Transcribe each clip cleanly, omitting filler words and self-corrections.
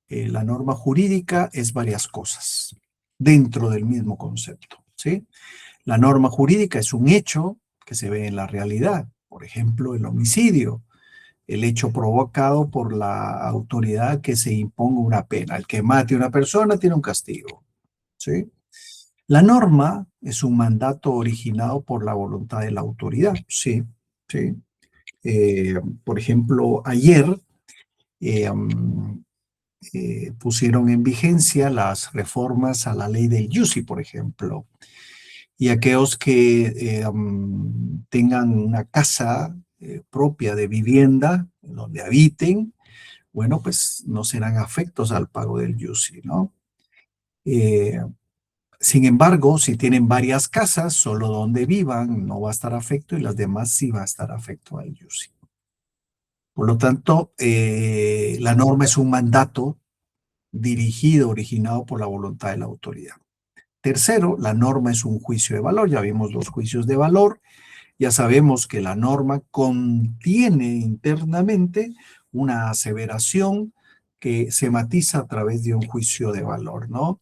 La norma jurídica es varias cosas dentro del mismo concepto, ¿sí? La norma jurídica es un hecho que se ve en la realidad, por ejemplo, el homicidio, el hecho provocado por la autoridad que se imponga una pena. El que mate a una persona tiene un castigo, ¿sí? La norma es un mandato originado por la voluntad de la autoridad, sí, sí. Eh, por ejemplo, ayer eh, um, pusieron en vigencia las reformas a la ley del IUCI, por ejemplo, y aquellos que tengan una casa propia de vivienda donde habiten, bueno, pues no serán afectos al pago del IUCI, ¿no? Eh, Sin embargo, si tienen varias casas, solo donde vivan no va a estar afecto y las demás sí va a estar afecto al IUCI. Por lo tanto, la norma es un mandato dirigido, originado por la voluntad de la autoridad. Tercero, la norma es un juicio de valor. Ya vimos los juicios de valor. Ya sabemos que la norma contiene internamente una aseveración que se matiza a través de un juicio de valor, ¿no?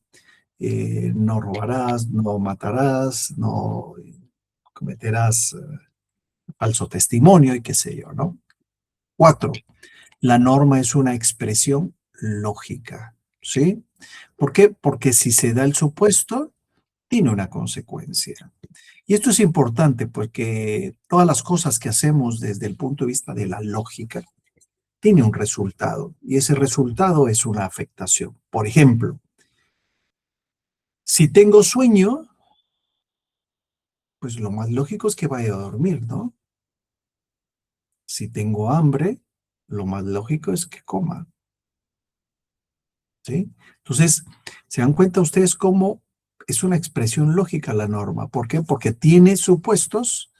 No robarás, no matarás, no cometerás falso testimonio y qué sé yo, ¿no? Cuatro, la norma es una expresión lógica, ¿sí? ¿Por qué? Porque si se da el supuesto, tiene una consecuencia. Y esto es importante porque todas las cosas que hacemos desde el punto de vista de la lógica tiene un resultado y ese resultado es una afectación. Por ejemplo, si tengo sueño, pues lo más lógico es que vaya a dormir, ¿no? Si tengo hambre, lo más lógico es que coma, ¿sí? Entonces, ¿se dan cuenta ustedes cómo es una expresión lógica la norma? ¿Por qué? Porque tiene supuestos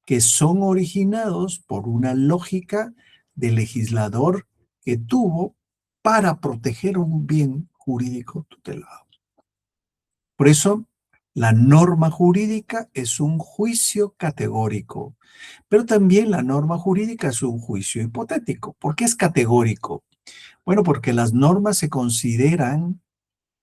que son originados por una lógica del legislador que tuvo para proteger un bien jurídico tutelado. Por eso, la norma jurídica es un juicio categórico, pero también la norma jurídica es un juicio hipotético. ¿Por qué es categórico? Bueno, porque las normas se consideran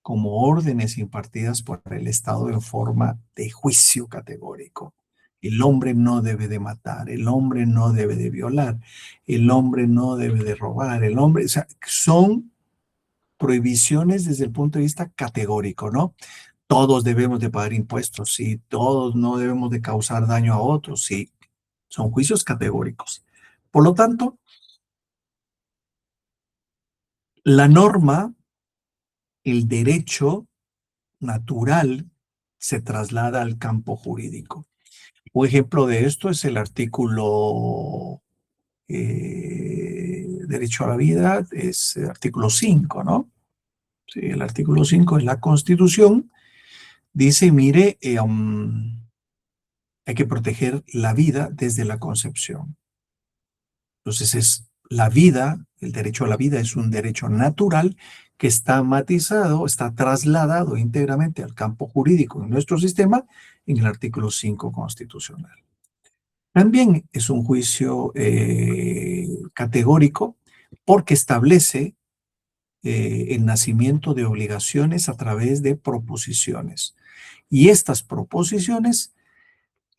como órdenes impartidas por el Estado en forma de juicio categórico. El hombre no debe de matar, el hombre no debe de violar, el hombre no debe de robar, el hombre, o sea, son prohibiciones desde el punto de vista categórico, ¿no? Todos debemos de pagar impuestos, sí, todos no debemos de causar daño a otros, sí, son juicios categóricos. Por lo tanto, la norma, el derecho natural se traslada al campo jurídico. Un ejemplo de esto es el artículo derecho a la vida, es el artículo 5, ¿no? Sí, el artículo 5 de la Constitución dice, mire, hay que proteger la vida desde la concepción. Entonces es la vida, el derecho a la vida es un derecho natural que está matizado, está trasladado íntegramente al campo jurídico en nuestro sistema en el artículo 5 constitucional. También es un juicio categórico porque establece el nacimiento de obligaciones a través de proposiciones. Y estas proposiciones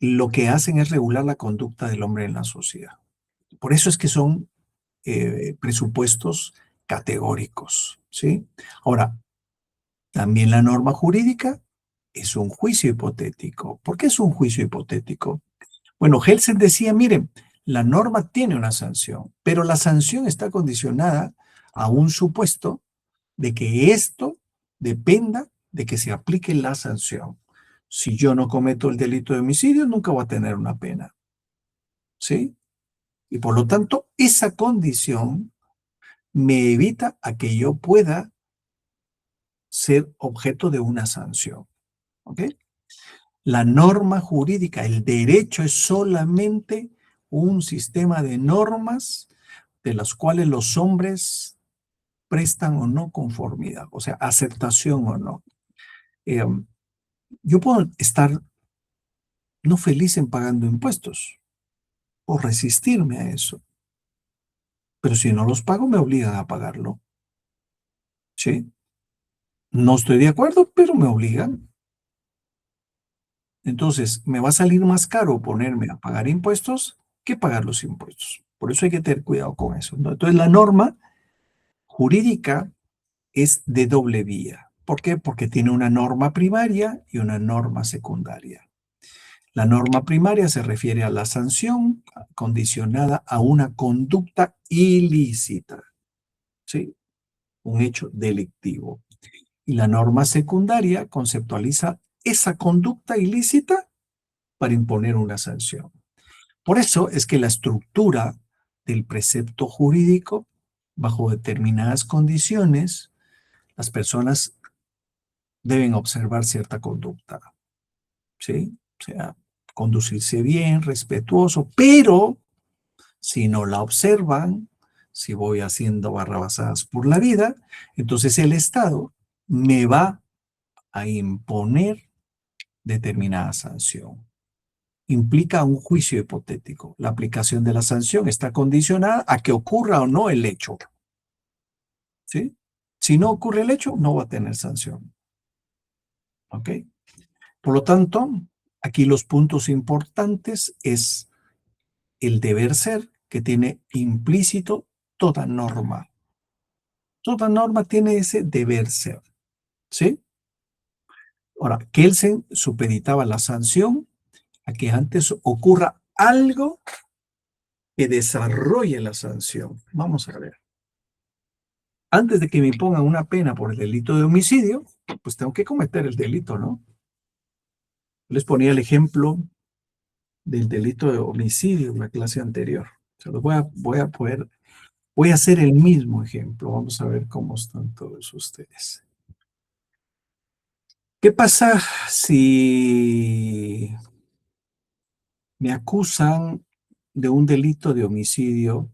lo que hacen es regular la conducta del hombre en la sociedad. Por eso es que son presupuestos categóricos, ¿sí? Ahora, también la norma jurídica es un juicio hipotético. ¿Por qué es un juicio hipotético? Bueno, Helsen decía, miren, la norma tiene una sanción, pero la sanción está condicionada a un supuesto de que esto dependa de que se aplique la sanción. Si yo no cometo el delito de homicidio, nunca voy a tener una pena, ¿sí? Y por lo tanto, esa condición me evita a que yo pueda ser objeto de una sanción, ¿ok? La norma jurídica, el derecho es solamente un sistema de normas de las cuales los hombres prestan o no conformidad, o sea, aceptación o no. Eh, yo puedo estar no feliz en pagando impuestos o resistirme a eso, pero si no los pago me obligan a pagarlo. ¿sí? No estoy de acuerdo, pero me obligan. Entonces, me va a salir más caro ponerme a pagar impuestos que pagar los impuestos. Por eso hay que tener cuidado con eso, ¿no? Entonces, la norma jurídica es de doble vía. ¿Por qué? Porque tiene una norma primaria y una norma secundaria. La norma primaria se refiere a la sanción condicionada a una conducta ilícita, ¿sí? Un hecho delictivo. Y la norma secundaria conceptualiza esa conducta ilícita para imponer una sanción. Por eso es que la estructura del precepto jurídico, bajo determinadas condiciones, las personas deben observar cierta conducta, ¿sí? O sea, conducirse bien, respetuoso, pero si no la observan, si voy haciendo barrabasadas por la vida, entonces el Estado me va a imponer determinada sanción. Implica un juicio hipotético. La aplicación de la sanción está condicionada a que ocurra o no el hecho, ¿sí? Si no ocurre el hecho, no va a tener sanción, ¿ok? Por lo tanto, aquí los puntos importantes es el deber ser que tiene implícito toda norma. Toda norma tiene ese deber ser, ¿sí? Ahora, Kelsen supeditaba la sanción a que antes ocurra algo que desarrolle la sanción. Vamos a ver. Antes de que me pongan una pena por el delito de homicidio, pues tengo que cometer el delito, ¿no? Les ponía el ejemplo del delito de homicidio en la clase anterior. Se los voy a hacer el mismo ejemplo. Vamos a ver cómo están todos ustedes. ¿Qué pasa si me acusan de un delito de homicidio,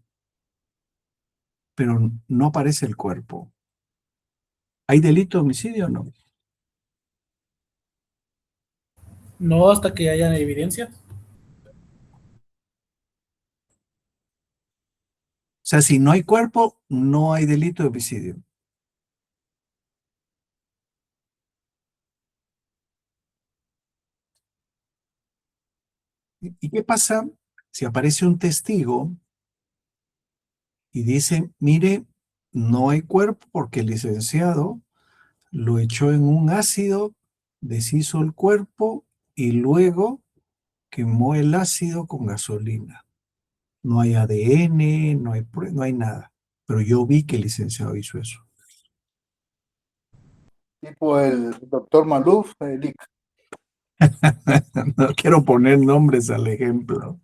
pero no aparece el cuerpo? ¿Hay delito de homicidio o no? O No hasta que haya evidencia. sea, si no hay cuerpo, no hay delito de homicidio. ¿Y qué pasa si aparece un testigo y dice, mire, no hay cuerpo porque el licenciado lo echó en un ácido, deshizo el cuerpo y luego quemó el ácido con gasolina? No hay ADN, no hay nada. Pero yo vi que el licenciado hizo eso. Tipo el doctor Maluf, No quiero poner nombres al ejemplo.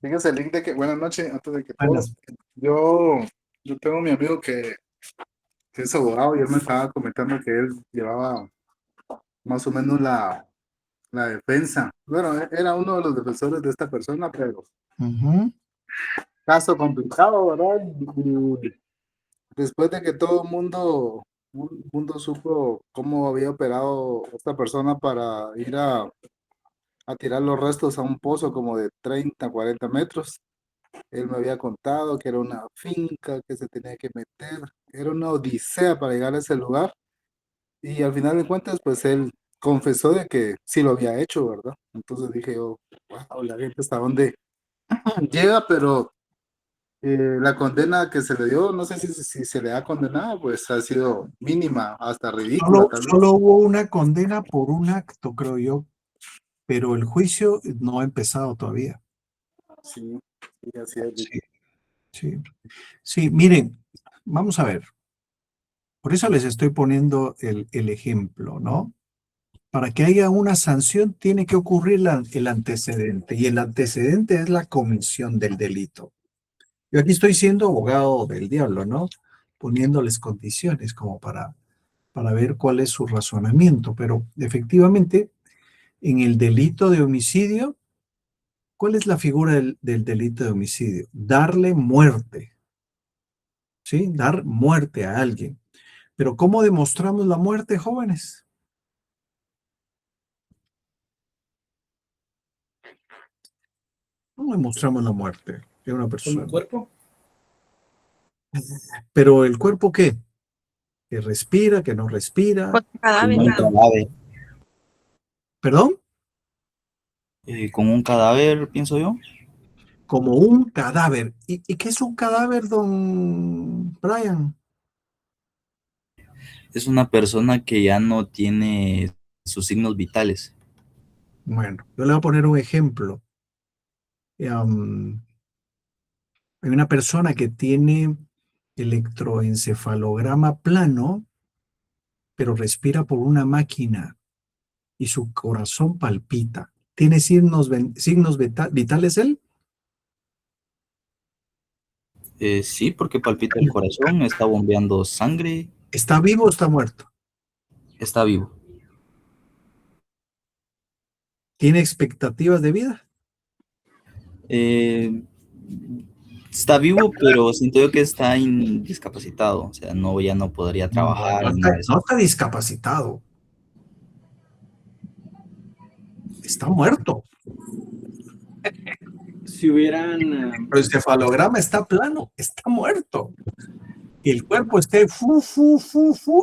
fíjese el link de que, buenas noches, antes de que todo, Buenas. yo, yo tengo mi amigo que es abogado y él me estaba comentando que él llevaba más o menos la defensa. Bueno, era uno de los defensores de esta persona, pero Ujú. caso complicado, ¿verdad? Y después de que todo el mundo supo cómo había operado esta persona para ir a tirar los restos a un pozo como de 30 40 metros. Él me había contado que era una finca que se tenía que meter, era una odisea para llegar a ese lugar y al final de cuentas pues él confesó de que sí lo había hecho, ¿verdad? Entonces dije yo, wow, la gente hasta dónde llega, pero la condena que se le dio, no sé si se le ha condenado, pues ha sido mínima, hasta ridícula tal vez. Solo hubo una condena por un acto, creo yo, pero el juicio no ha empezado todavía. Sí, sí, así es. Sí, sí. Sí, miren, vamos a ver. Por eso les estoy poniendo el ejemplo, ¿no? Para que haya una sanción tiene que ocurrir el antecedente y el antecedente es la comisión del delito. Yo aquí estoy siendo abogado del diablo, ¿no? Poniéndoles condiciones como para ver cuál es su razonamiento, pero efectivamente en el delito de homicidio, ¿cuál es la figura del delito de homicidio? Darle muerte, ¿sí? Dar muerte a alguien. Pero ¿cómo demostramos la muerte, jóvenes? ¿Cómo demostramos la muerte de una Con un persona? cuerpo. Pero el cuerpo, ¿qué? Que respira, que no respira. Con cadáver. Con un cadáver. ¿Perdón? Con un cadáver, pienso yo. Como un cadáver. ¿Y qué es un cadáver, don Brian? Es una persona que ya no tiene sus signos vitales. Bueno, yo le voy a poner un ejemplo. Hay una persona que tiene electroencefalograma plano, pero respira por una máquina y su corazón palpita. ¿Tiene signos vitales él? Sí, porque palpita el corazón, está bombeando sangre, ¿Está vivo o está muerto? está vivo. ¿Tiene expectativas de vida? Eh, Está vivo, pero siento yo que está discapacitado. O sea, no, ya no podría trabajar ni nada de eso. No está discapacitado. Está muerto. Si hubieran, Pero el encefalograma está plano, está muerto. Y el cuerpo esté eso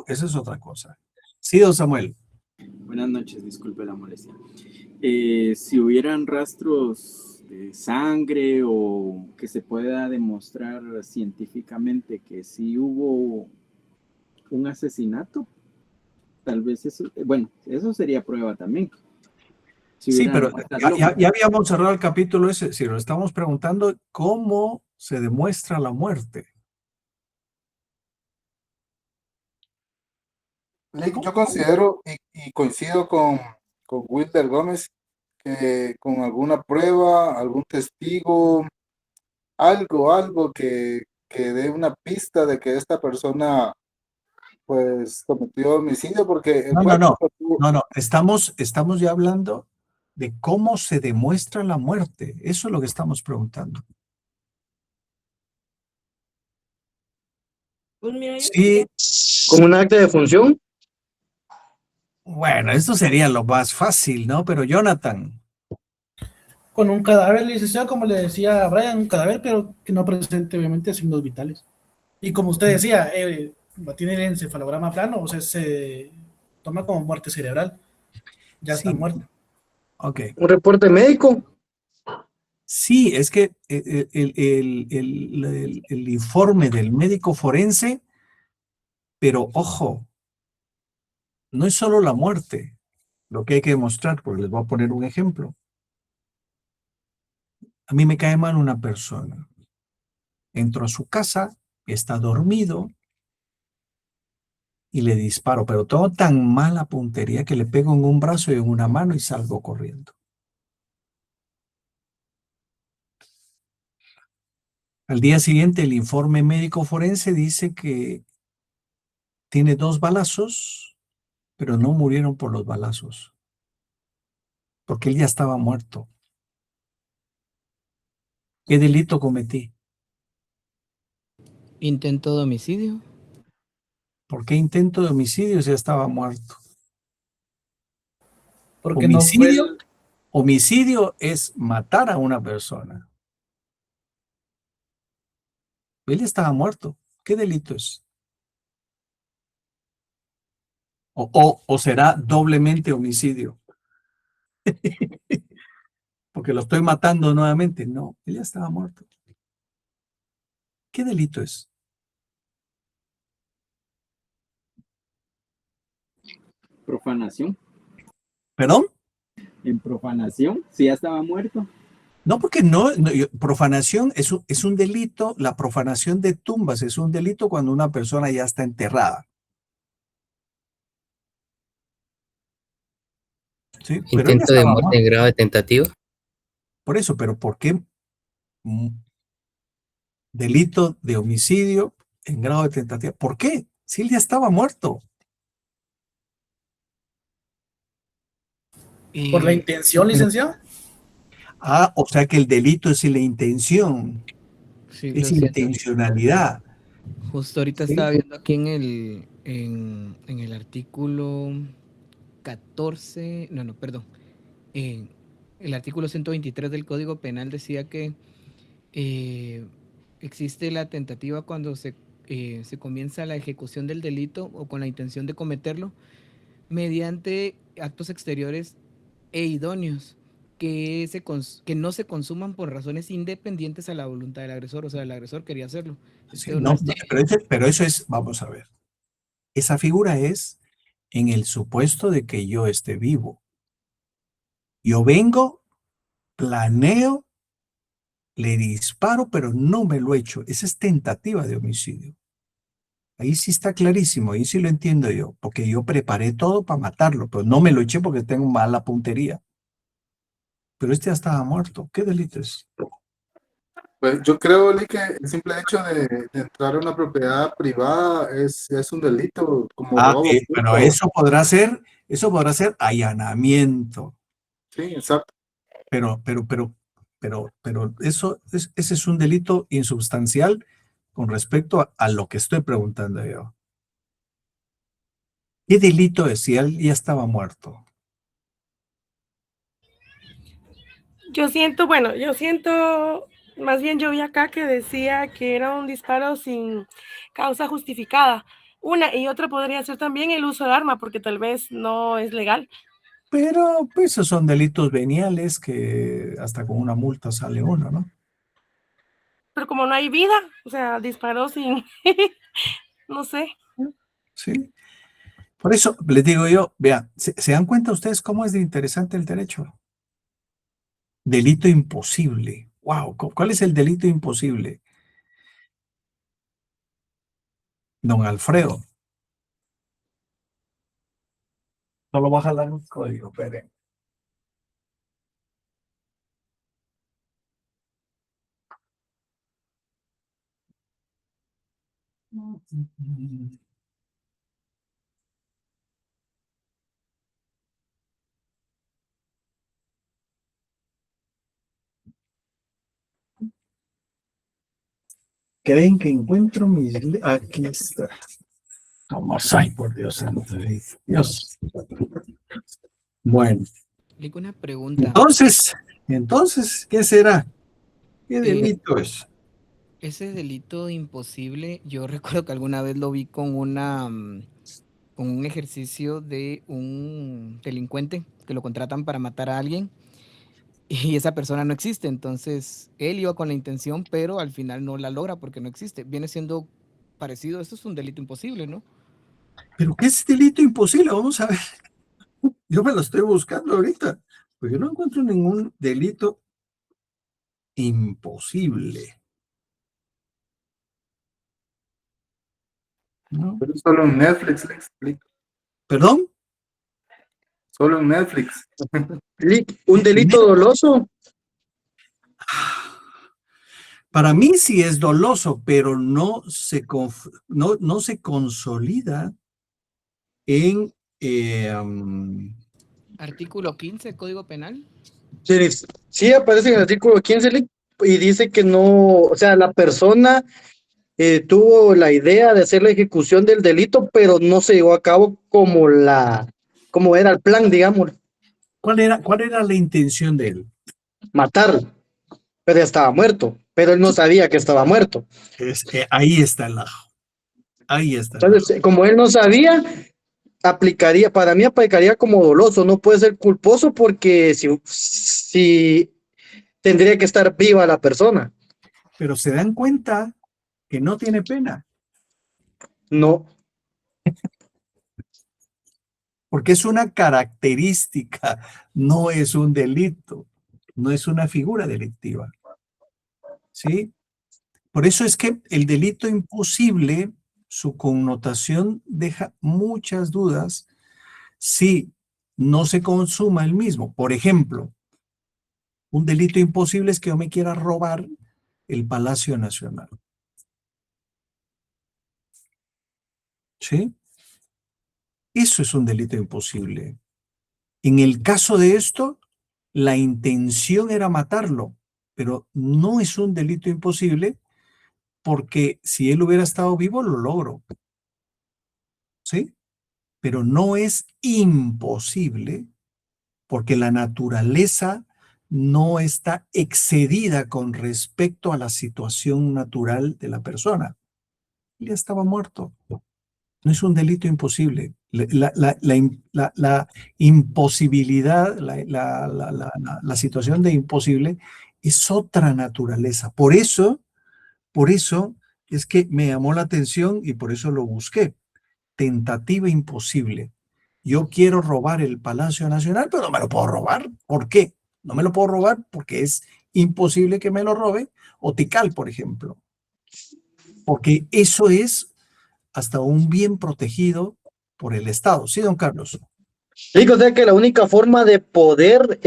es otra cosa. Sí, don Samuel. buenas noches, disculpe la molestia. Si hubieran rastros de sangre o que se pueda demostrar científicamente que sí hubo un asesinato, tal vez eso, bueno, eso sería prueba también. Si Sí, hubieran pero muestras ya habíamos cerrado el capítulo ese. Si lo estamos preguntando, ¿cómo se demuestra la muerte? Yo considero y coincido con Wilder Gómez que con alguna prueba, algún testigo, algo que dé una pista de que esta persona pues cometió homicidio porque el No, no, cuerpo no. No, no. Estamos ya hablando de cómo se demuestra la muerte. Eso es lo que estamos preguntando. Pues mira, Sí, ¿Con un acta de función? bueno, esto sería lo más fácil, ¿no? Pero Jonathan, Con un cadáver, licenciado, como le decía a Brian, un cadáver, pero que no presente obviamente signos vitales. Y como usted decía, tiene el encefalograma plano, o sea, se toma como muerte cerebral. Ya está sí, muerto. ok. ¿Un reporte médico? Sí, es que el informe del médico forense, pero ojo, no es solo la muerte lo que hay que demostrar, porque les voy a poner un ejemplo. A mí me cae mal una persona. Entro a su casa, está dormido y le disparo, pero tengo tan mala puntería que le pego en un brazo y en una mano y salgo corriendo. Al día siguiente, el informe médico forense dice que tiene 2 balazos, pero no murieron por los balazos, porque él ya estaba muerto. ¿Qué delito cometí? Intento de homicidio. ¿Por qué intento de homicidio si ya estaba muerto? Porque no fue el, Homicidio es matar a una persona. Él estaba muerto. ¿Qué delito es? ¿O será doblemente homicidio? Porque lo estoy matando nuevamente. No, él ya estaba muerto. ¿Qué delito es? profanación. ¿Perdón? En profanación, si ya estaba muerto. No, porque profanación es un delito, la profanación de tumbas es un delito cuando una persona ya está enterrada. ¿Sí? Pero él ya Intento de estaba muerte muerto. en grado de tentativa. Por eso, pero ¿por qué delito de homicidio en grado de tentativa? ¿Por qué? Si él ya estaba muerto. por la intención, licenciado. Ah, o sea que el delito es la intención, Sí, es lo siento. intencionalidad. Justo ahorita ¿Sí? estaba viendo aquí en el artículo 14, no, perdón. El artículo 123 del Código Penal decía que existe la tentativa cuando se comienza la ejecución del delito o con la intención de cometerlo mediante actos exteriores e idóneos que no se consuman por razones independientes a la voluntad del agresor. O sea, el agresor quería hacerlo. Sí, Esto no no, está- pero eso es, vamos a ver, esa figura es en el supuesto de que yo esté vivo. Yo vengo, planeo, le disparo, pero no me lo echo. Esa es tentativa de homicidio. Ahí sí está clarísimo, ahí sí lo entiendo yo, porque yo preparé todo para matarlo, pero no me lo eché porque tengo mala puntería. Pero este ya estaba muerto. ¿Qué delito es? Pues yo creo, Lee, que el simple hecho de entrar a una propiedad privada es un delito como robo. Pero eso podrá ser allanamiento. Sí, exacto. Pero ese es un delito insubstancial con respecto a lo que estoy preguntando yo. ¿Qué delito es si él ya estaba muerto? Yo siento, más bien yo vi acá que decía que era un disparo sin causa justificada. Una y otra podría ser también el uso de arma, porque tal vez no es legal. Pero pues esos son delitos veniales que hasta con una multa sale uno, ¿no? Pero como no hay vida, o sea, disparó sin, no sé. Sí. Por eso les digo yo, vean, ¿se dan cuenta ustedes cómo es de interesante el derecho? Delito imposible. Wow, ¿cuál es el delito imposible? Don Alfredo. Solo baja el código, espere. ¿Creen que encuentro mis... Aquí está. Vamos, ay, por Dios santo. Dios. Bueno, Lico, una pregunta. entonces, ¿qué será? ¿Qué delito es? Ese delito imposible, yo recuerdo que alguna vez lo vi con con un ejercicio de un delincuente que lo contratan para matar a alguien y esa persona no existe. Entonces, él iba con la intención, pero al final no la logra porque no existe. Viene siendo parecido. Esto es un delito imposible, ¿no? ¿Pero qué es delito imposible? Vamos a ver. Yo me lo estoy buscando ahorita, porque yo no encuentro ningún delito imposible. ¿No? Pero solo en Netflix le explico. ¿Perdón? Solo en Netflix. Lee, un delito doloso. Para mí sí es doloso, pero no se consolida en... Artículo 15, Código Penal. Sí, aparece en el artículo 15, Lee, y dice que no, o sea, la persona tuvo la idea de hacer la ejecución del delito, pero no se llevó a cabo como era el plan, digamos, cuál era la intención de él? matarlo, pero ya estaba muerto, pero él no sabía que estaba muerto. Ahí está el ajo. Ahí está el ajo. Entonces, como él no sabía, para mí aplicaría como doloso, no puede ser culposo porque si tendría que estar viva la persona. Pero se dan cuenta que no tiene pena, No, porque es una característica, no es un delito, no es una figura delictiva. ¿Sí? Por eso es que el delito imposible, su connotación deja muchas dudas si no se consuma el mismo. Por ejemplo, un delito imposible es que yo me quiera robar el Palacio Nacional. ¿Sí? Eso es un delito imposible. En el caso de esto, la intención era matarlo, pero no es un delito imposible porque si él hubiera estado vivo, lo logro. ¿Sí? Pero no es imposible porque la naturaleza no está excedida con respecto a la situación natural de la persona. ya estaba muerto. No es un delito imposible. La imposibilidad, la situación de imposible es otra naturaleza. Por eso es que me llamó la atención y por eso lo busqué. Tentativa imposible. Yo quiero robar el Palacio Nacional, pero no me lo puedo robar. ¿Por qué? No me lo puedo robar porque es imposible que me lo robe. O Tikal, por ejemplo. Porque eso es hasta un bien protegido por el Estado. ¿Sí, don Carlos? Sí, o sea que la única forma de poder,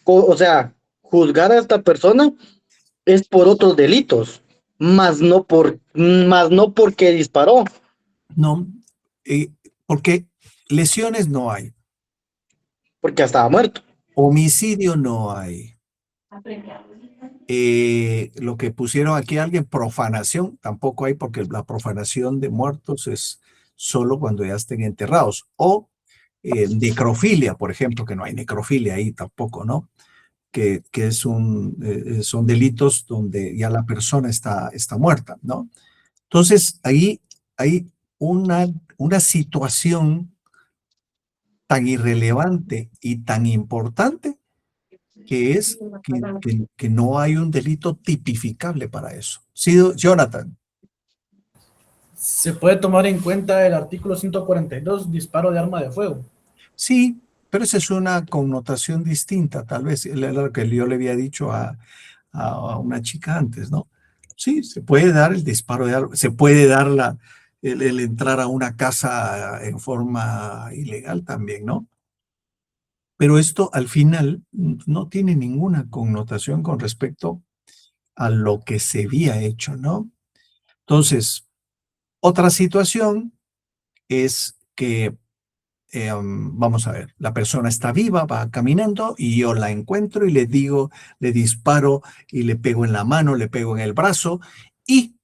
o sea, juzgar a esta persona es por otros delitos, más no porque disparó. No, porque lesiones no hay. Porque ya estaba muerto. Homicidio no hay. Lo que pusieron aquí alguien, profanación, tampoco hay, porque la profanación de muertos es solo cuando ya estén enterrados. O necrofilia, por ejemplo, que no hay necrofilia ahí tampoco, ¿no? Que son delitos donde ya la persona está muerta, ¿no? Entonces, ahí hay una situación tan irrelevante y tan importante que es que no hay un delito tipificable para eso. Sí, Jonathan. Se puede tomar en cuenta el artículo 142, disparo de arma de fuego. Sí, pero esa es una connotación distinta, tal vez, lo que yo le había dicho a una chica antes, ¿no? Sí, se puede dar el disparo de arma, se puede dar el entrar a una casa en forma ilegal también, ¿no? Pero esto al final no tiene ninguna connotación con respecto a lo que se había hecho, ¿no? Entonces, otra situación es que, vamos a ver, la persona está viva, va caminando y yo la encuentro y le digo, le disparo y le pego en la mano, le pego en el brazo y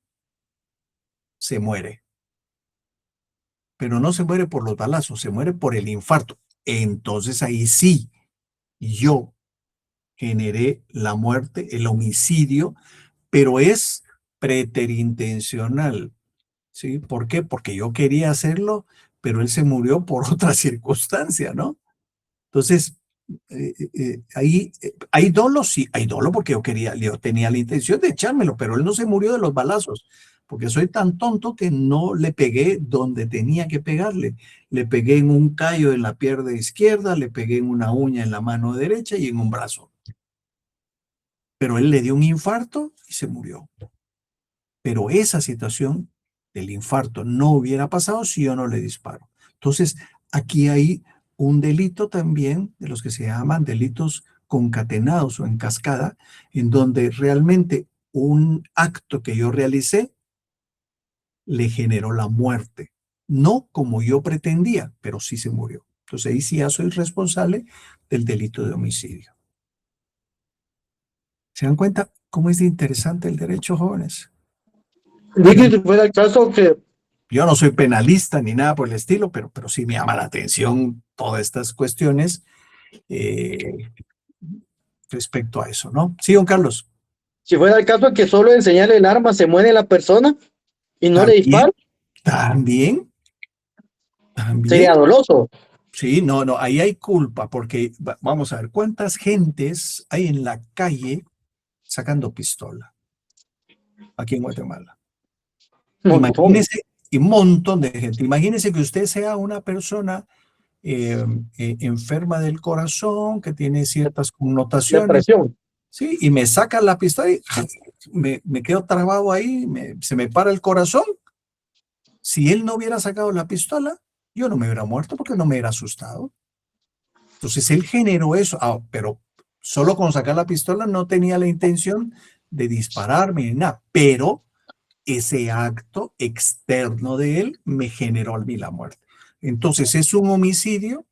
se muere. Pero no se muere por los balazos, se muere por el infarto. Entonces ahí sí, yo generé la muerte, el homicidio, pero es preterintencional. ¿Sí? ¿Por qué? Porque yo quería hacerlo, pero él se murió por otra circunstancia, ¿no? Entonces, ahí hay dolo, sí, hay dolo porque yo tenía la intención de echármelo, pero él no se murió de los balazos, porque soy tan tonto que no le pegué donde tenía que pegarle. Le pegué en un callo en la pierna izquierda, le pegué en una uña en la mano derecha y en un brazo. Pero él le dio un infarto y se murió. Pero esa situación del infarto no hubiera pasado si yo no le disparo. Entonces, aquí hay un delito también de los que se llaman delitos concatenados o en cascada, en donde realmente un acto que yo realicé le generó la muerte. No como yo pretendía, pero sí se murió. Entonces ahí sí ya soy responsable del delito de homicidio. ¿Se dan cuenta cómo es de interesante el derecho, jóvenes? Dije, si fuera el caso que Yo no soy penalista ni nada por el estilo, pero sí me llama la atención todas estas cuestiones respecto a eso, ¿no? Sí, don Carlos. si fuera el caso que solo enseñarle el arma se muere la persona y no le dispara, También. sería doloso. Sí, no, ahí hay culpa, porque vamos a ver, ¿cuántas gentes hay en la calle sacando pistola aquí en Guatemala? Imagínese, y un montón de gente. Imagínese que usted sea una persona enferma del corazón, que tiene ciertas connotaciones. Depresión. Sí, y me saca la pistola y me quedo trabado ahí, se me para el corazón. Si él no hubiera sacado la pistola, yo no me hubiera muerto porque no me hubiera asustado. Entonces él generó eso, pero solo con sacar la pistola no tenía la intención de dispararme ni nada, pero ese acto externo de él me generó a mí la muerte. Entonces es un homicidio,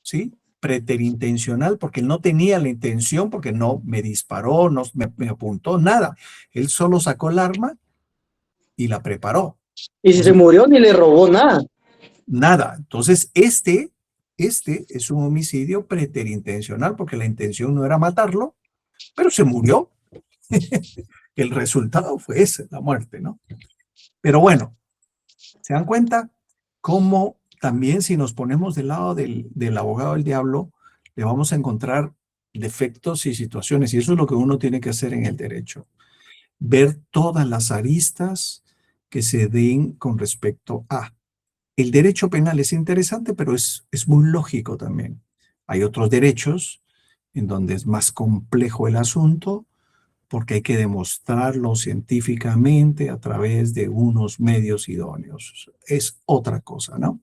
¿sí? Preterintencional, porque él no tenía la intención, porque no me disparó, no me apuntó, nada. Él solo sacó el arma y la preparó. Y si se murió, ni le robó nada. Nada. Entonces, este es un homicidio preterintencional, porque la intención no era matarlo, pero se murió. el resultado fue ese, la muerte, ¿no? Pero bueno, ¿se dan cuenta cómo también si nos ponemos del lado del abogado del diablo, le vamos a encontrar defectos y situaciones? Y eso es lo que uno tiene que hacer en el derecho. Ver todas las aristas que se den con respecto a. El derecho penal es interesante, pero es muy lógico también. Hay otros derechos en donde es más complejo el asunto, porque hay que demostrarlo científicamente a través de unos medios idóneos. Es otra cosa, ¿no?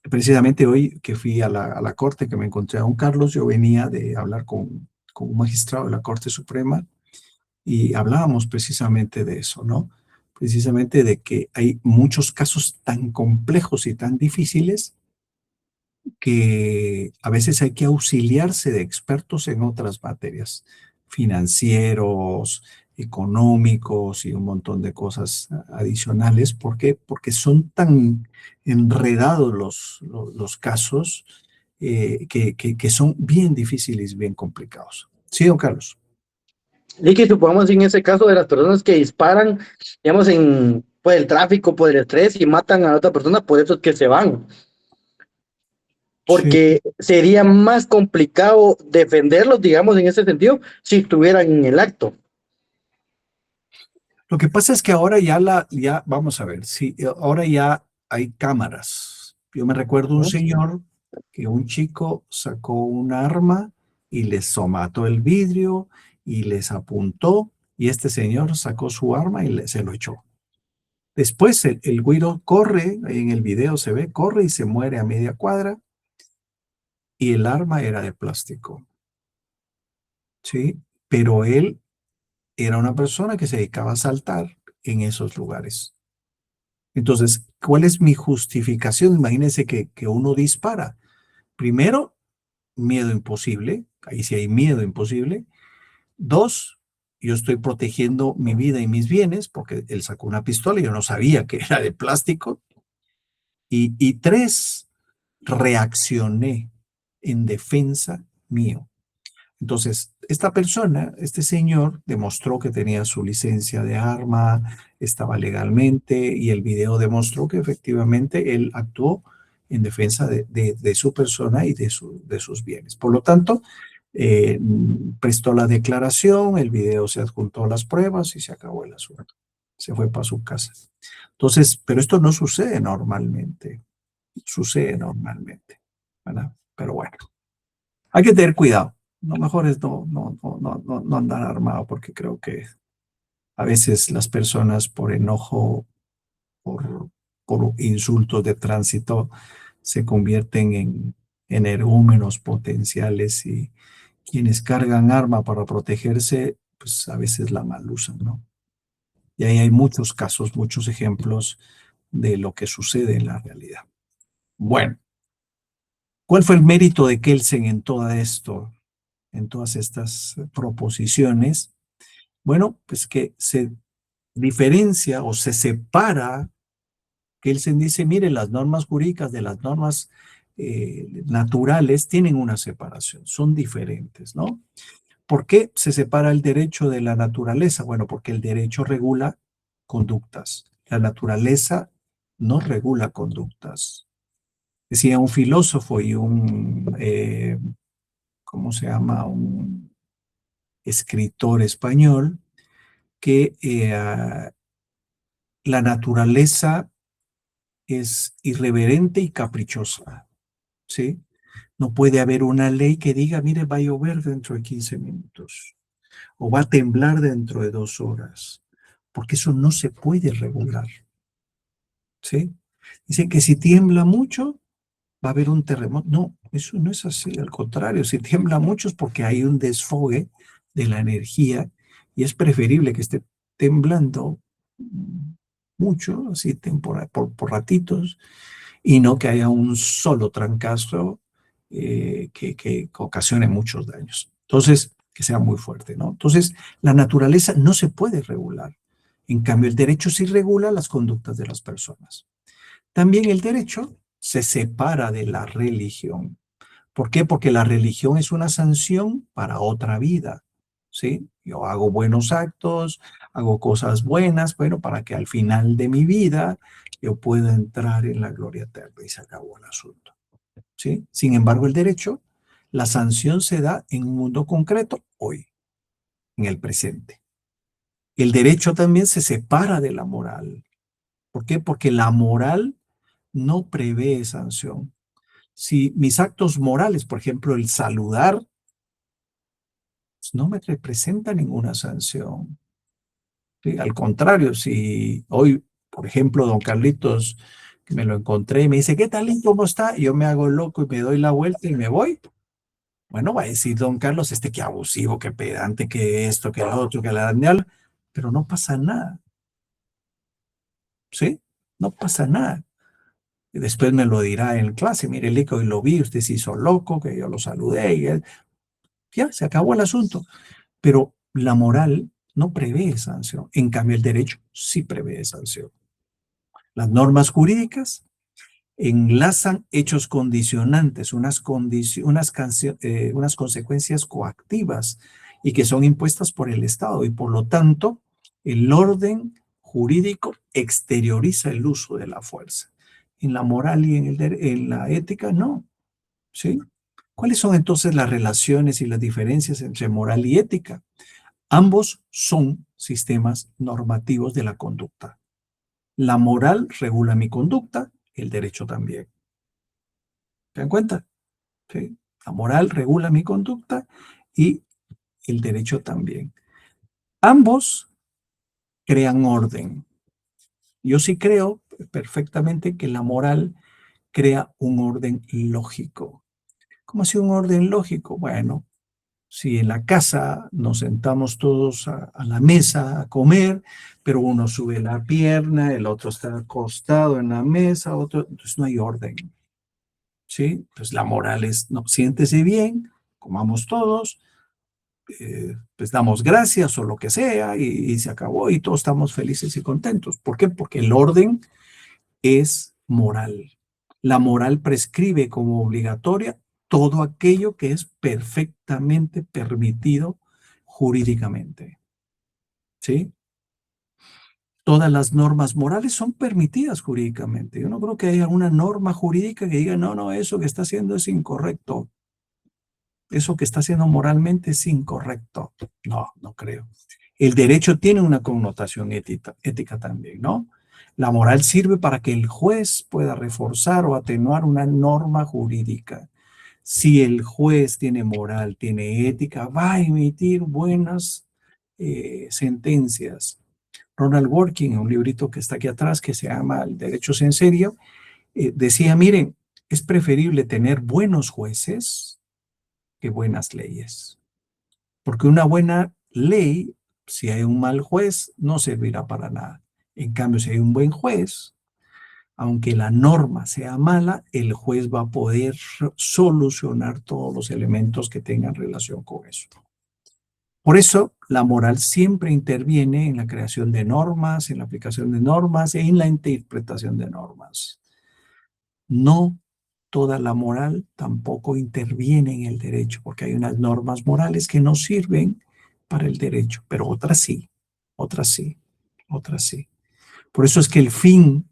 Precisamente hoy que fui a la corte, que me encontré a don Carlos, yo venía de hablar con un magistrado de la Corte Suprema y hablábamos precisamente de eso, ¿no? Precisamente de que hay muchos casos tan complejos y tan difíciles que a veces hay que auxiliarse de expertos en otras materias, financieros, económicos y un montón de cosas adicionales. ¿Por qué? Porque son tan enredados los casos que son bien difíciles y bien complicados. Sí, don Carlos. Y que supongamos en ese caso de las personas que disparan, digamos, por el tráfico, por el estrés y matan a otra persona, por eso es que se van. Porque sería más complicado defenderlos, digamos, en ese sentido, si estuvieran en el acto. Lo que pasa es que ahora ya vamos a ver, sí, ahora ya hay cámaras. Yo me recuerdo un señor que un chico sacó un arma y les somató el vidrio y les apuntó, y este señor sacó su arma y se lo echó. Después el güiro corre, en el video se ve, corre y se muere a media cuadra, y el arma era de plástico. ¿Sí? Pero él era una persona que se dedicaba a asaltar en esos lugares. Entonces, ¿cuál es mi justificación? Imagínense que uno dispara. Primero, miedo imposible. Ahí sí hay miedo imposible. Dos, yo estoy protegiendo mi vida y mis bienes porque él sacó una pistola y yo no sabía que era de plástico. Y tres, reaccioné en defensa mío. Entonces, esta persona, este señor, demostró que tenía su licencia de arma, estaba legalmente, y el video demostró que efectivamente él actuó en defensa de su persona y de sus bienes. Por lo tanto, prestó la declaración, el video se adjuntó a las pruebas y se acabó el asunto. Se fue para su casa. Entonces, pero esto no sucede normalmente. Sucede normalmente, ¿verdad? Pero bueno, hay que tener cuidado. Lo mejor es no andar armado, porque creo que a veces las personas por enojo, por insultos de tránsito, se convierten en energúmenos potenciales, y quienes cargan arma para protegerse, pues a veces la mal usan, ¿no? Y ahí hay muchos casos, muchos ejemplos de lo que sucede en la realidad. Bueno, ¿cuál fue el mérito de Kelsen en todo esto? En todas estas proposiciones? Bueno, pues que se diferencia o se separa, Kelsen dice, mire, las normas jurídicas de las normas naturales tienen una separación, son diferentes, ¿no? ¿Por qué se separa el derecho de la naturaleza? Bueno, porque el derecho regula conductas, la naturaleza no regula conductas. Decía un filósofo y ¿cómo se llama? Un escritor español, que la naturaleza es irreverente y caprichosa, ¿sí? No puede haber una ley que diga, mire, va a llover dentro de 15 minutos o va a temblar dentro de 2 horas, porque eso no se puede regular, ¿sí? Dicen que si tiembla mucho, va a haber un terremoto. No, eso no es así, al contrario, si tiembla mucho es porque hay un desfogue de la energía, y es preferible que esté temblando mucho, así por ratitos, y no que haya un solo trancazo que ocasione muchos daños. Entonces, que sea muy fuerte, ¿no? Entonces, la naturaleza no se puede regular. En cambio, el derecho sí regula las conductas de las personas. También el derecho se separa de la religión. ¿Por qué? Porque la religión es una sanción para otra vida, ¿sí? Yo hago buenos actos, hago cosas buenas, bueno, para que al final de mi vida yo pueda entrar en la gloria eterna y se acabó el asunto. ¿Sí? Sin embargo, el derecho, la sanción se da en un mundo concreto hoy, en el presente. El derecho también se separa de la moral. ¿Por qué? Porque la moral no prevé sanción. Si mis actos morales, por ejemplo, el saludar, pues, no me representa ninguna sanción. ¿Sí? Al contrario, si hoy, por ejemplo, don Carlitos, que me lo encontré y me dice, ¿qué tal? ¿Cómo está? Y yo me hago loco y me doy la vuelta y me voy. Bueno, va a decir don Carlos, qué abusivo, qué pedante, qué esto, qué lo otro, que la Daniel, pero no pasa nada. ¿Sí? No pasa nada. Y después me lo dirá en clase, mire, Lico, hoy lo vi, usted se hizo loco, que yo lo saludé, y él, ya, se acabó el asunto. Pero la moral no prevé sanción. En cambio, el derecho sí prevé sanción. Las normas jurídicas enlazan hechos condicionantes, unas consecuencias coactivas y que son impuestas por el Estado y por lo tanto el orden jurídico exterioriza el uso de la fuerza. En la moral y en la ética no, ¿sí? ¿Cuáles son entonces las relaciones y las diferencias entre moral y ética? Ambos son sistemas normativos de la conducta. La moral regula mi conducta, el derecho también. ¿Se dan cuenta? ¿Sí? La moral regula mi conducta y el derecho también. Ambos crean orden. Yo sí creo perfectamente que la moral crea un orden lógico. ¿Cómo así un orden lógico? Bueno, si en la casa nos sentamos todos a la mesa a comer, pero uno sube la pierna, el otro está acostado en la mesa, otro, entonces no hay orden. ¿Sí? Pues la moral es, no, siéntese bien, comamos todos, pues damos gracias o lo que sea y se acabó y todos estamos felices y contentos. ¿Por qué? Porque el orden es moral. La moral prescribe como obligatoria todo aquello que es perfectamente permitido jurídicamente. ¿Sí? Todas las normas morales son permitidas jurídicamente. Yo no creo que haya una norma jurídica que diga, no, no, eso que está haciendo es incorrecto. Eso que está haciendo moralmente es incorrecto. No, no creo. El derecho tiene una connotación ética también, ¿no? La moral sirve para que el juez pueda reforzar o atenuar una norma jurídica. Si el juez tiene moral, tiene ética, va a emitir buenas sentencias. Ronald Working, en un librito que está aquí atrás que se llama El Derecho en Serio, decía, miren, es preferible tener buenos jueces que buenas leyes. Porque una buena ley, si hay un mal juez, no servirá para nada. En cambio, si hay un buen juez, aunque la norma sea mala, el juez va a poder solucionar todos los elementos que tengan relación con eso. Por eso, la moral siempre interviene en la creación de normas, en la aplicación de normas e en la interpretación de normas. No toda la moral tampoco interviene en el derecho, porque hay unas normas morales que no sirven para el derecho, pero otras sí, otras sí, otras sí. Por eso es que el fin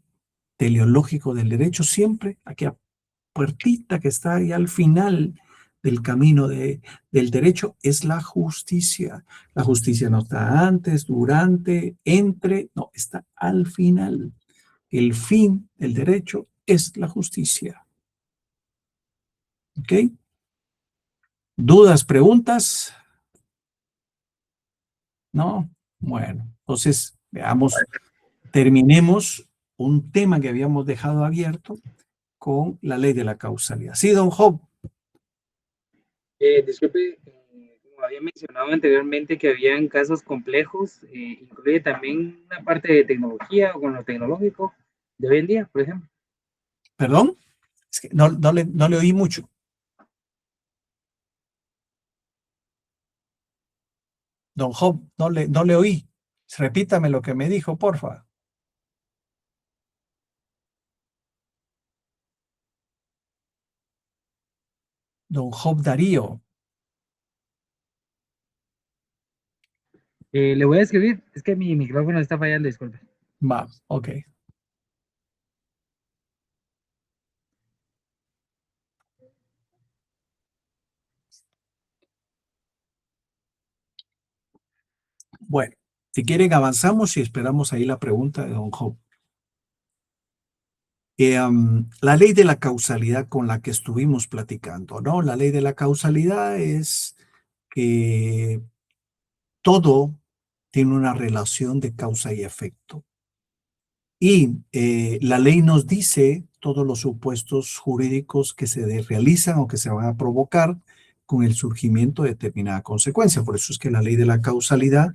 teleológico del derecho siempre, aquella puertita que está ahí al final del camino del derecho, es la justicia. La justicia no está antes, durante, entre, no, está al final. El fin del derecho es la justicia. ¿Ok? ¿Dudas, preguntas? ¿No? Bueno, entonces veamos, terminemos un tema que habíamos dejado abierto con la ley de la causalidad. Sí, don Job. Disculpe, como había mencionado anteriormente que habían casos complejos, incluye también una parte de tecnología o con lo tecnológico de hoy en día, por ejemplo. ¿Perdón? Es que no le oí mucho. Don Job, no le oí. Repítame lo que me dijo, porfa. Don Job Darío. Le voy a escribir, es que mi micrófono está fallando, disculpe. Va, ok. Bueno, si quieren avanzamos y esperamos ahí la pregunta de don Job. La ley de la causalidad con la que estuvimos platicando, ¿no? La ley de la causalidad es que todo tiene una relación de causa y efecto. Y la ley nos dice todos los supuestos jurídicos que se realizan o que se van a provocar con el surgimiento de determinada consecuencia. Por eso es que la ley de la causalidad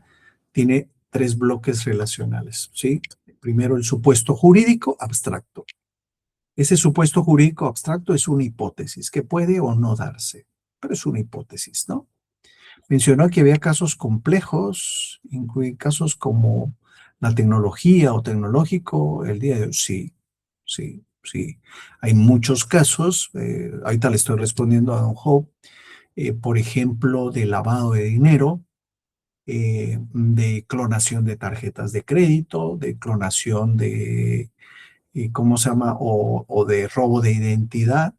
tiene 3 bloques relacionales, ¿sí? Primero, el supuesto jurídico abstracto. Ese supuesto jurídico abstracto es una hipótesis que puede o no darse, pero es una hipótesis, ¿no? Mencionó que había casos complejos, incluye casos como la tecnología o tecnológico, el día de hoy. Sí, sí, sí. Hay muchos casos, ahorita le estoy respondiendo a don Job, por ejemplo, de lavado de dinero, de clonación de tarjetas de crédito, de clonación de, ¿cómo se llama? O de robo de identidad,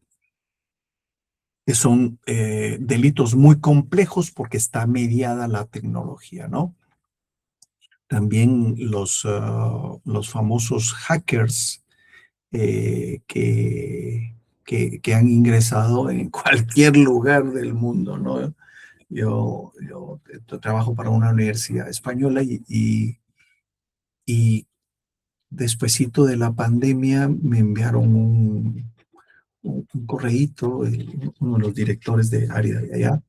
que son delitos muy complejos porque está mediada la tecnología, ¿no? También los famosos hackers que han ingresado en cualquier lugar del mundo, ¿no? Yo trabajo para una universidad española y despuesito de la pandemia me enviaron un correíto, uno de los directores de área de allá,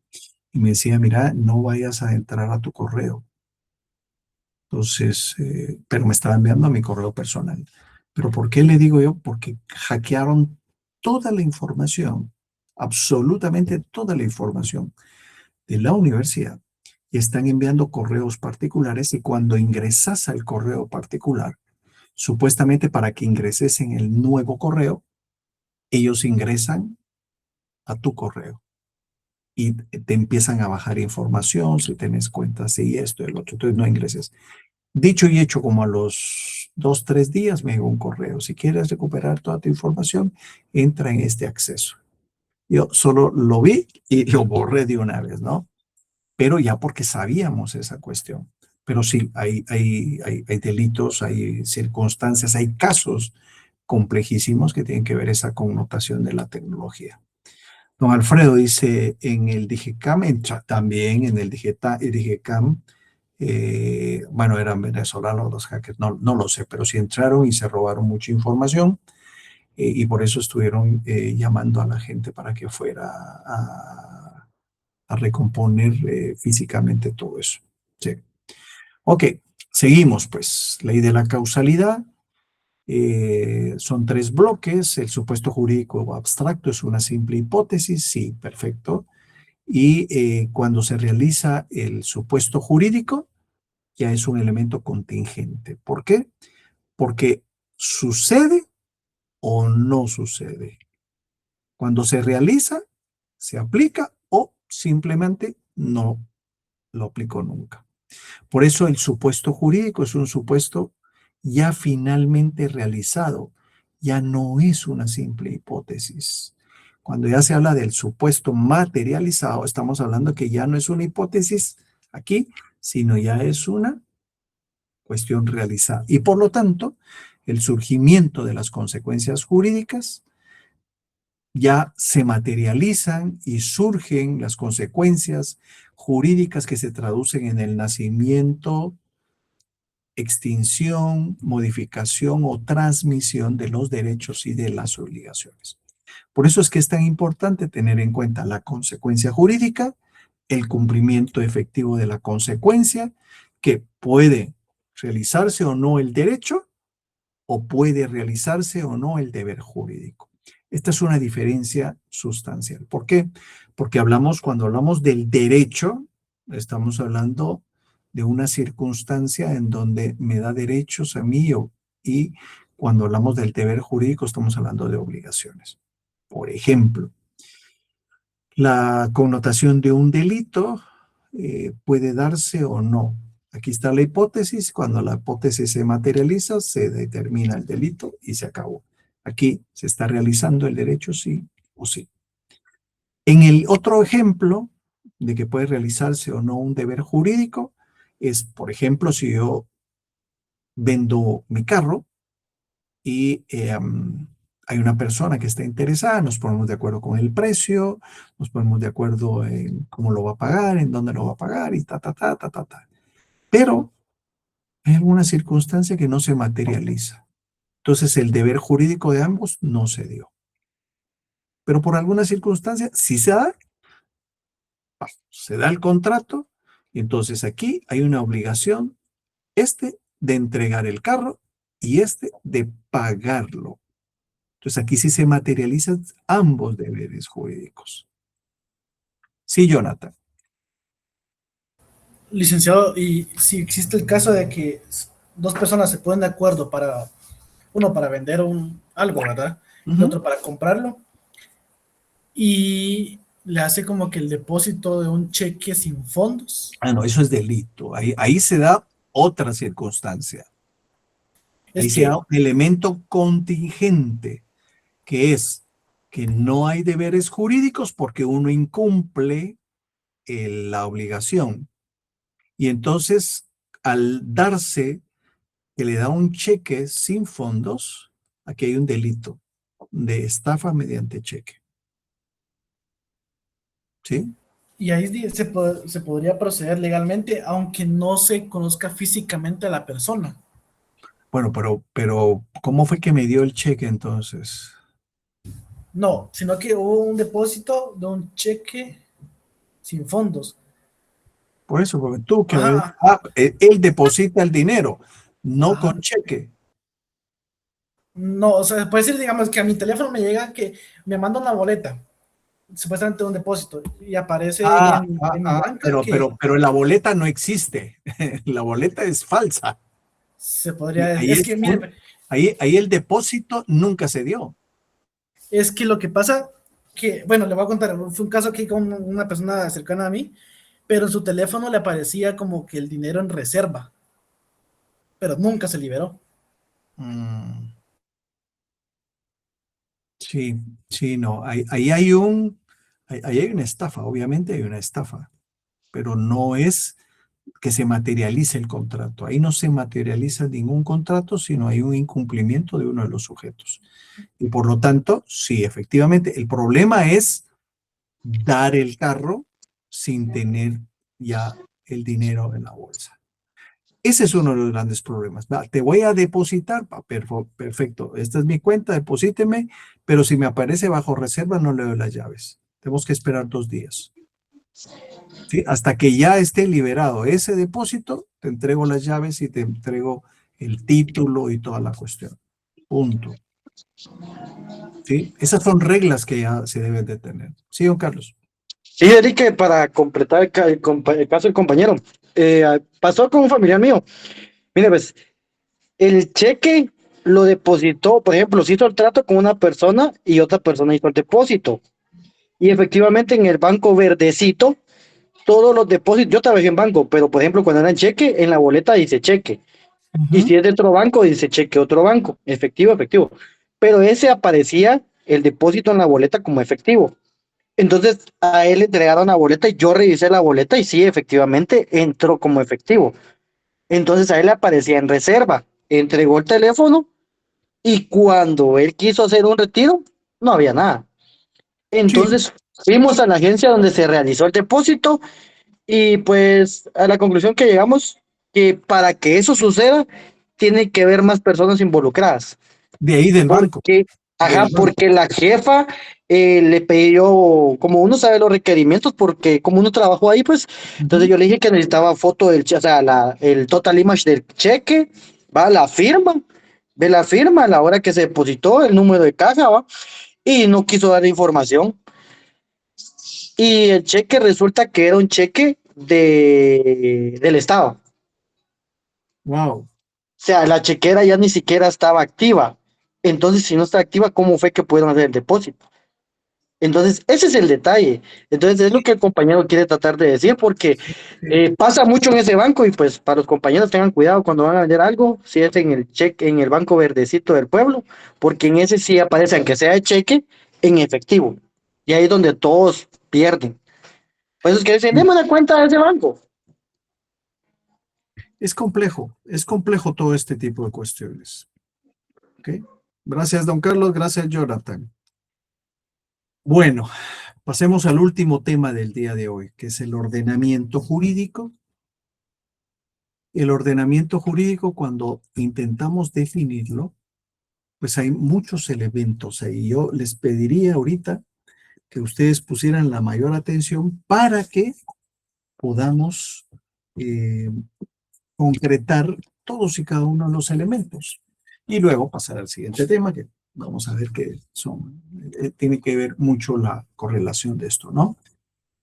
y me decía, mira, no vayas a entrar a tu correo. Entonces, pero me estaba enviando a mi correo personal. ¿Pero por qué le digo yo? Porque hackearon toda la información, absolutamente toda la información de la universidad y están enviando correos particulares y cuando ingresas al correo particular, supuestamente para que ingreses en el nuevo correo, ellos ingresan a tu correo y te empiezan a bajar información, si tienes cuentas y esto y el otro, entonces no ingreses. Dicho y hecho, como a los 2, 3 días me llegó un correo. Si quieres recuperar toda tu información, entra en este acceso. Yo solo lo vi y lo borré de una vez, ¿no? Pero ya porque sabíamos esa cuestión. Pero sí, hay delitos, hay circunstancias, hay casos complejísimos que tienen que ver esa connotación de la tecnología. Don Alfredo dice, en el DIGECAM, también en el DIGECAM, bueno, eran venezolanos los hackers, no lo sé, pero sí entraron y se robaron mucha información y por eso estuvieron llamando a la gente para que fuera a recomponer físicamente todo eso. Sí. Ok, seguimos pues. Ley de la causalidad. Son 3 bloques. El supuesto jurídico abstracto es una simple hipótesis. Sí, perfecto. Y cuando se realiza el supuesto jurídico, ya es un elemento contingente. ¿Por qué? Porque sucede o no sucede. Cuando se realiza, se aplica o simplemente no lo aplicó nunca. Por eso el supuesto jurídico es un supuesto ya finalmente realizado, ya no es una simple hipótesis. Cuando ya se habla del supuesto materializado, estamos hablando que ya no es una hipótesis aquí, sino ya es una cuestión realizada. Y por lo tanto, el surgimiento de las consecuencias jurídicas ya se materializan y surgen las consecuencias jurídicas que se traducen en el nacimiento, extinción, modificación o transmisión de los derechos y de las obligaciones. Por eso es que es tan importante tener en cuenta la consecuencia jurídica, el cumplimiento efectivo de la consecuencia, que puede realizarse o no el derecho, o puede realizarse o no el deber jurídico. Esta es una diferencia sustancial. ¿Por qué? Porque cuando hablamos del derecho, estamos hablando de una circunstancia en donde me da derechos a mí y cuando hablamos del deber jurídico estamos hablando de obligaciones. Por ejemplo, la connotación de un delito puede darse o no. Aquí está la hipótesis. Cuando la hipótesis se materializa, se determina el delito y se acabó. Aquí se está realizando el derecho sí o sí. En el otro ejemplo de que puede realizarse o no un deber jurídico es, por ejemplo, si yo vendo mi carro y hay una persona que está interesada, nos ponemos de acuerdo con el precio, nos ponemos de acuerdo en cómo lo va a pagar, en dónde lo va a pagar y ta, ta, ta, ta, ta, ta. Pero hay alguna circunstancia que no se materializa. Entonces el deber jurídico de ambos no se dio. Pero por alguna circunstancia sí se da el contrato y entonces aquí hay una obligación, de entregar el carro y de pagarlo. Entonces aquí sí se materializan ambos deberes jurídicos. Sí, Jonathan. Licenciado, y si existe el caso de que dos personas se ponen de acuerdo uno para vender algo, ¿verdad? El otro para comprarlo, y le hace como que el depósito de un cheque sin fondos. Ah, no, eso es delito. Ahí se da otra circunstancia. Ahí se da un elemento contingente, que es que no hay deberes jurídicos porque uno incumple la obligación. Y entonces, al darse que le da un cheque sin fondos, aquí hay un delito de estafa mediante cheque. ¿Sí? Y ahí se podría proceder legalmente, aunque no se conozca físicamente a la persona. Bueno, pero ¿cómo fue que me dio el cheque entonces? No, sino que hubo un depósito de un cheque sin fondos. Por eso, porque tú que Ajá. él deposita el dinero, no Ajá. con cheque. No, o sea, puede decir, digamos, que a mi teléfono me llega que me manda una boleta, supuestamente un depósito, y aparece en mi banca pero la boleta no existe. La boleta es falsa. se podría Ahí, decir. Es que, mire, ahí el depósito nunca se dio. es que lo que pasa, que, bueno, le voy a contar, fue un caso aquí con una persona cercana a mí, pero en su teléfono le aparecía como que el dinero en reserva, pero nunca se liberó. Sí, sí, no. Ahí hay una estafa, obviamente hay una estafa, pero no es que se materialice el contrato. Ahí no se materializa ningún contrato, sino hay un incumplimiento de uno de los sujetos. Y por lo tanto, sí, efectivamente, el problema es dar el carro sin tener ya el dinero en la bolsa. Ese es uno de los grandes problemas. Te voy a depositar, perfecto, esta es mi cuenta, deposíteme, pero si me aparece bajo reserva no le doy las llaves. Tenemos que esperar 2 días. ¿Sí? Hasta que ya esté liberado ese depósito, te entrego las llaves y te entrego el título y toda la cuestión. Punto. ¿Sí? Esas son reglas que ya se deben de tener. ¿Sí, don Carlos? Sí, Enrique, para completar el caso del compañero, pasó con un familiar mío. Mire, pues, el cheque lo depositó, por ejemplo, se hizo el trato con una persona y otra persona hizo el depósito. Y efectivamente en el banco verdecito, todos los depósitos, yo trabajé en banco, pero por ejemplo, cuando era en cheque, en la boleta dice cheque. Y si es de otro banco, dice cheque otro banco, efectivo, efectivo. Pero ese aparecía el depósito en la boleta como efectivo. Entonces a él le entregaron la boleta y yo revisé la boleta y sí, efectivamente entró como efectivo. Entonces a él le aparecía en reserva. Entregó el teléfono y cuando él quiso hacer un retiro, no había nada. Entonces fuimos a la agencia donde se realizó el depósito y pues a la conclusión que llegamos que para que eso suceda tiene que haber más personas involucradas. De ahí del banco. Porque la jefa le pidió, como uno sabe los requerimientos, porque como uno trabajó ahí, pues, entonces yo le dije que necesitaba foto del cheque, o sea, el total image del cheque, va la firma, ve la firma, la hora que se depositó, el número de caja, va, y no quiso dar información. Y el cheque resulta que era un cheque del Estado. Wow. O sea, la chequera ya ni siquiera estaba activa. Entonces, si no está activa, ¿cómo fue que pudieron hacer el depósito? Entonces, ese es el detalle. Entonces, es lo que el compañero quiere tratar de decir, porque pasa mucho en ese banco y pues para los compañeros tengan cuidado cuando van a vender algo, si es en el cheque, en el banco verdecito del pueblo, porque en ese sí aparece, aunque sea de cheque, en efectivo. Y ahí es donde todos pierden. Por eso es que dicen, deme una cuenta de ese banco. Es complejo todo este tipo de cuestiones. ¿Ok? Gracias, don Carlos, gracias, Jonathan. Bueno, pasemos al último tema del día de hoy, que es el ordenamiento jurídico. El ordenamiento jurídico, cuando intentamos definirlo, pues hay muchos elementos ahí. Yo les pediría ahorita que ustedes pusieran la mayor atención para que podamos concretar todos y cada uno de los elementos. Y luego pasar al siguiente tema, que vamos a ver que tiene que ver mucho la correlación de esto, ¿no?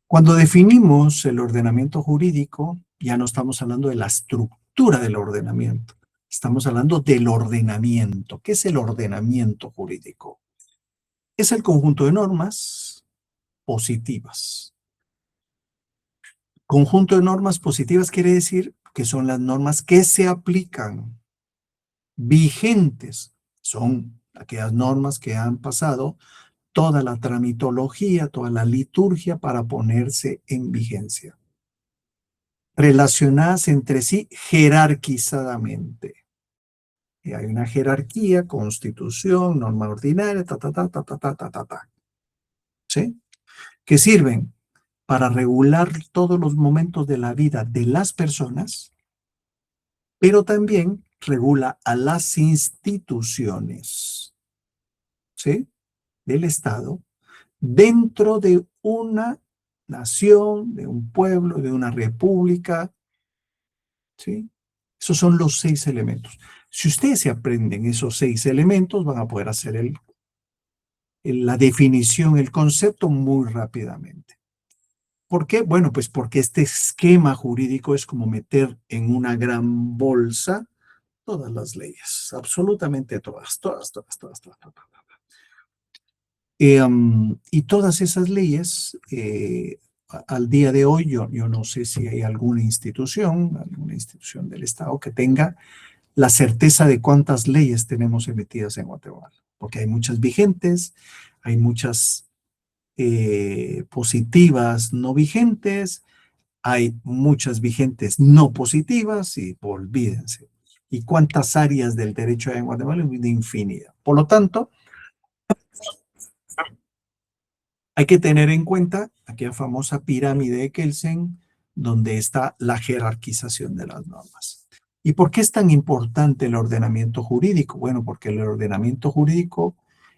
Cuando definimos el ordenamiento jurídico, ya no estamos hablando de la estructura del ordenamiento, estamos hablando del ordenamiento. ¿Qué es el ordenamiento jurídico? Es el conjunto de normas positivas. Conjunto de normas positivas quiere decir que son las normas que se aplican, vigentes. Son aquellas normas que han pasado toda la tramitología, toda la liturgia para ponerse en vigencia. Relacionadas entre sí jerarquizadamente. Y hay una jerarquía, constitución, norma ordinaria, ¿sí? Que sirven para regular todos los momentos de la vida de las personas, pero también regula a las instituciones, ¿sí? Del Estado, dentro de una nación, de un pueblo, de una república, ¿sí? Esos son los 6 elementos. Si ustedes se aprenden esos 6 elementos, van a poder hacer la definición, el concepto muy rápidamente. ¿Por qué? Bueno, pues porque este esquema jurídico es como meter en una gran bolsa todas las leyes, absolutamente todas. Y todas esas leyes, al día de hoy, yo no sé si hay alguna institución del Estado que tenga la certeza de cuántas leyes tenemos emitidas en Guatemala, porque hay muchas vigentes, hay muchas positivas no vigentes, hay muchas vigentes no positivas y olvídense. ¿Y cuántas áreas del derecho hay en Guatemala? Una infinidad. Por lo tanto, hay que tener en cuenta aquella famosa pirámide de Kelsen, donde está la jerarquización de las normas. ¿Y por qué es tan importante el ordenamiento jurídico? Bueno, porque el ordenamiento jurídico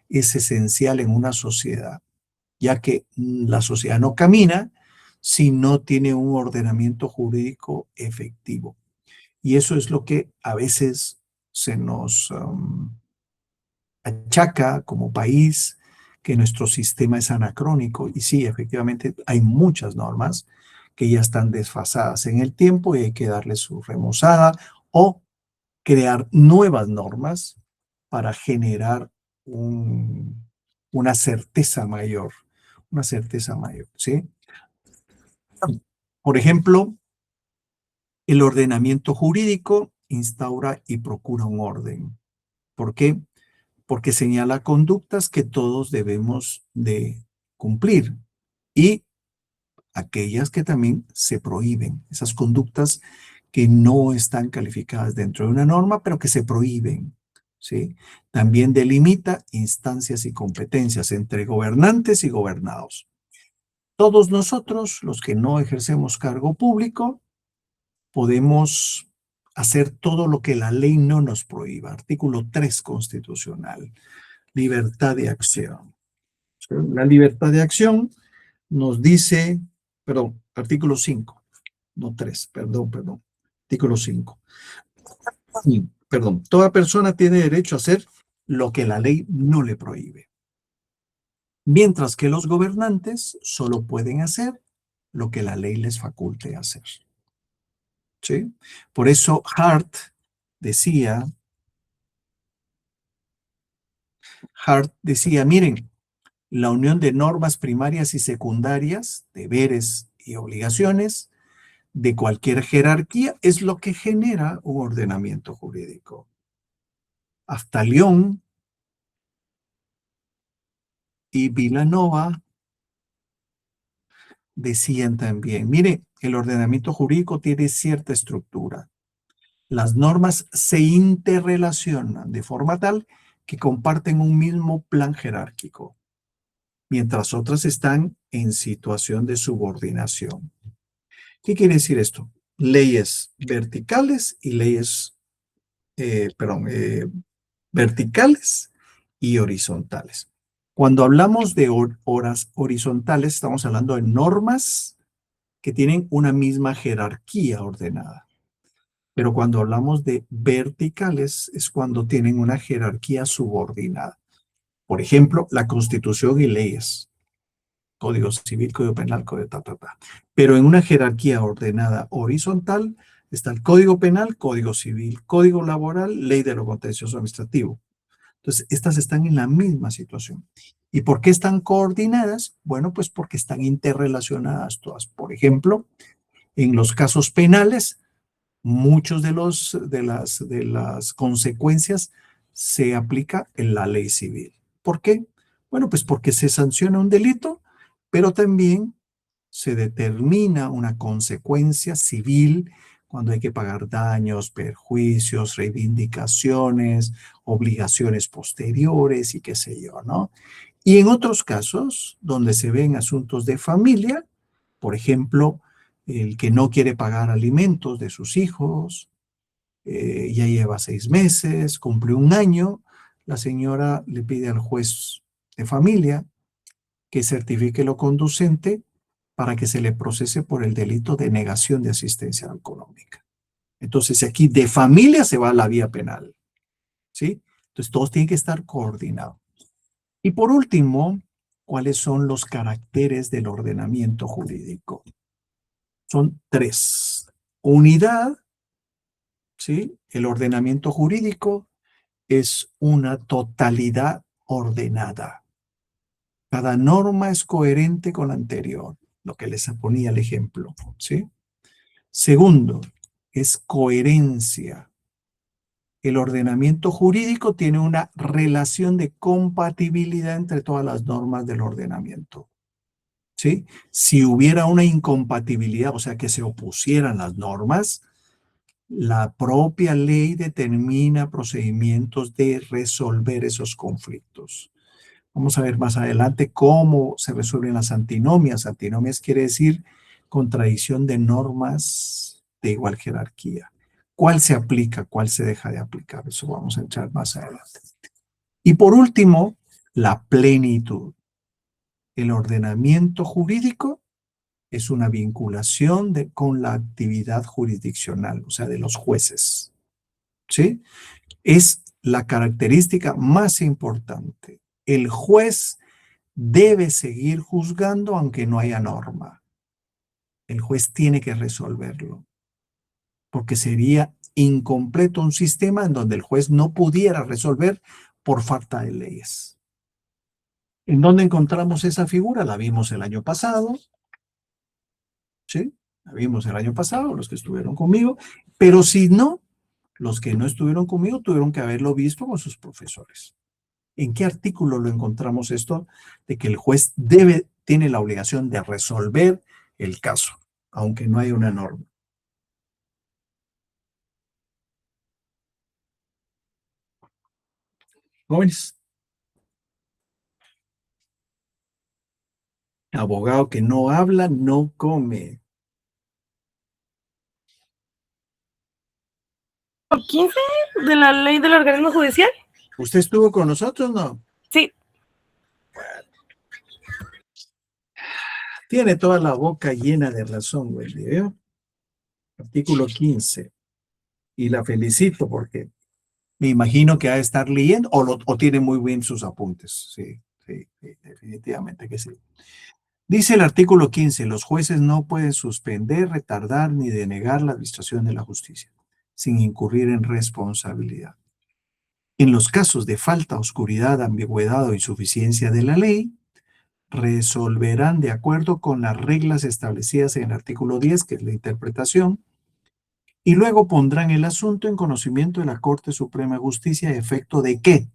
es esencial en una sociedad, ya que la sociedad no camina si no tiene un ordenamiento jurídico efectivo. Y eso es lo que a veces se nos achaca como país, que nuestro sistema es anacrónico. Y sí, efectivamente, hay muchas normas que ya están desfasadas en el tiempo y hay que darle su remozada o crear nuevas normas para generar una certeza mayor, ¿sí? Por ejemplo, el ordenamiento jurídico instaura y procura un orden. ¿Por qué? Porque señala conductas que todos debemos de cumplir y aquellas que también se prohíben, esas conductas que no están calificadas dentro de una norma, pero que se prohíben, ¿sí? También delimita instancias y competencias entre gobernantes y gobernados. Todos nosotros, los que no ejercemos cargo público, podemos hacer todo lo que la ley no nos prohíba. Artículo 3 constitucional, libertad de acción. La libertad de acción nos dice, perdón, artículo 5, no 3, perdón, artículo 5. Perdón, toda persona tiene derecho a hacer lo que la ley no le prohíbe. Mientras que los gobernantes solo pueden hacer lo que la ley les faculte hacer. ¿Sí? Por eso Hart decía, miren, La unión de normas primarias y secundarias, deberes y obligaciones de cualquier jerarquía es lo que genera un ordenamiento jurídico. Aftalión y Vilanova decían también, mire, el ordenamiento jurídico tiene cierta estructura. Las normas se interrelacionan de forma tal que comparten un mismo plan jerárquico, mientras otras están en situación de subordinación. ¿Qué quiere decir esto? Leyes verticales y leyes, verticales y horizontales. Cuando hablamos de horas horizontales, estamos hablando de normas que tienen una misma jerarquía ordenada. Pero cuando hablamos de verticales, es cuando tienen una jerarquía subordinada. Por ejemplo, la Constitución y leyes. Código Civil, Código Penal, Código ta. Pero en una jerarquía ordenada horizontal está el Código Penal, Código Civil, Código Laboral, Ley de lo Contencioso Administrativo. Entonces, estas están en la misma situación. ¿Y por qué están coordinadas? Bueno, pues porque están interrelacionadas todas. Por ejemplo, en los casos penales, muchos de las consecuencias se aplica en la ley civil. ¿Por qué? Bueno, pues porque se sanciona un delito, pero también se determina una consecuencia civil cuando hay que pagar daños, perjuicios, reivindicaciones, obligaciones posteriores y qué sé yo, ¿no? Y en otros casos, donde se ven asuntos de familia, por ejemplo, el que no quiere pagar alimentos de sus hijos, ya lleva 6 meses, cumplió 1 año, la señora le pide al juez de familia que certifique lo conducente para que se le procese por el delito de negación de asistencia económica. Entonces, aquí de familia se va a la vía penal, ¿sí? Entonces, todos tienen que estar coordinados. Y por último, ¿cuáles son los caracteres del ordenamiento jurídico? Son 3. Unidad, ¿sí? El ordenamiento jurídico es una totalidad ordenada. Cada norma es coherente con la anterior, lo que les ponía el ejemplo, ¿sí? Segundo, es coherencia. El ordenamiento jurídico tiene una relación de compatibilidad entre todas las normas del ordenamiento, ¿sí? Si hubiera una incompatibilidad, o sea, que se opusieran las normas, la propia ley determina procedimientos de resolver esos conflictos. Vamos a ver más adelante cómo se resuelven las antinomias. Antinomias quiere decir contradicción de normas de igual jerarquía. ¿Cuál se aplica? ¿Cuál se deja de aplicar? Eso vamos a entrar más adelante. Y por último, la plenitud. El ordenamiento jurídico es una vinculación con la actividad jurisdiccional, o sea, de los jueces, ¿sí? Es la característica más importante. El juez debe seguir juzgando aunque no haya norma. El juez tiene que resolverlo, porque sería incompleto un sistema en donde el juez no pudiera resolver por falta de leyes. ¿En dónde encontramos esa figura? La vimos el año pasado, ¿sí? La vimos el año pasado, los que estuvieron conmigo, pero si no, los que no estuvieron conmigo tuvieron que haberlo visto con sus profesores. ¿En qué artículo lo encontramos esto de que el juez tiene la obligación de resolver el caso, aunque no haya una norma? Jóvenes. Abogado que no habla, no come. 15 de la ley del organismo judicial. ¿Usted estuvo con nosotros, no? Sí. Tiene toda la boca llena de razón, güey, ¿veo? Artículo 15. Y la felicito porque me imagino que ha de estar leyendo o tiene muy bien sus apuntes. Sí, definitivamente que sí. Dice el artículo 15, los jueces no pueden suspender, retardar ni denegar la administración de la justicia, sin incurrir en responsabilidad. En los casos de falta, oscuridad, ambigüedad o insuficiencia de la ley, resolverán de acuerdo con las reglas establecidas en el artículo 10, que es la interpretación, y luego pondrán el asunto en conocimiento de la Corte Suprema de Justicia a efecto de que,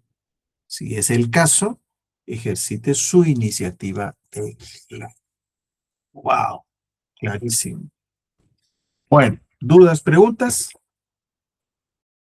si es el caso, ejercite su iniciativa de legislar. ¡Wow! Clarísimo. Bueno, ¿dudas, preguntas?